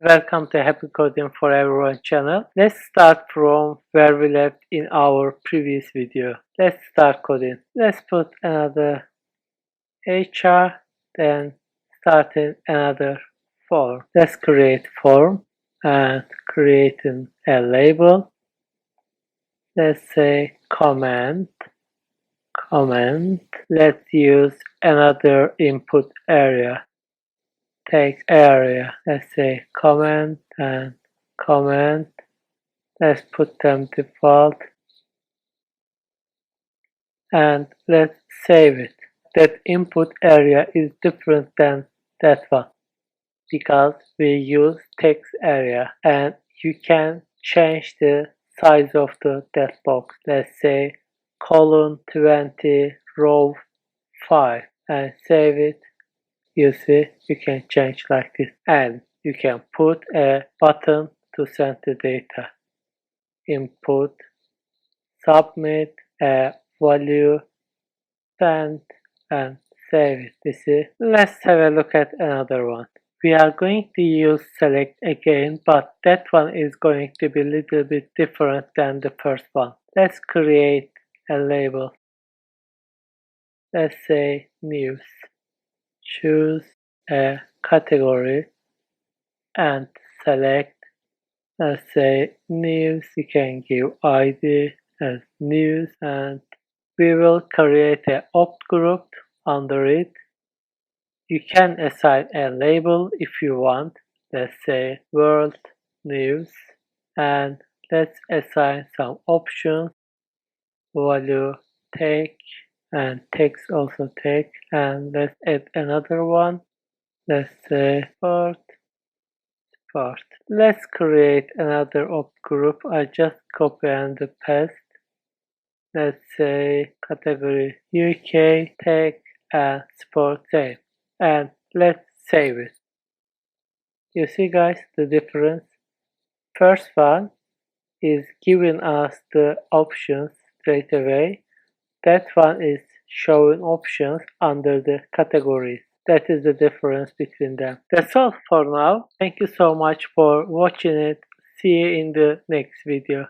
Welcome to Happy Coding for Everyone channel. Let's start from where we left in our previous video. Let's start coding. Let's put another HR, then starting another form. Let's create form and creating a label. Let's say comment. Let's use another input area. Text area. Let's say comment and comment. Let's put them default and let's save it. That input area is different than that one because we use text area and you can change the size of that box. Let's say column 20 row 5 and save it. You see, you can change like this and you can put a button to send the data. Input, submit a value, send and save it. You see, let's have a look at another one. We are going to use select again, but that one is going to be a little bit different than the first one. Let's create a label. Let's say news. Choose a category and select. Let's say news. You can give ID as news and we will create an opt group under it. You can assign a label if you want. Let's say world news and let's assign some options. Value take and text also take and let's add another one. Let's say sport. Let's create another opt group. I just copy and paste. Let's say category UK, tech and sport save. And let's save it. You see guys the difference? First one is giving us the options straight away. That one is showing options under the categories. That is the difference between them. That's all for now. Thank you so much for watching it. See you in the next video.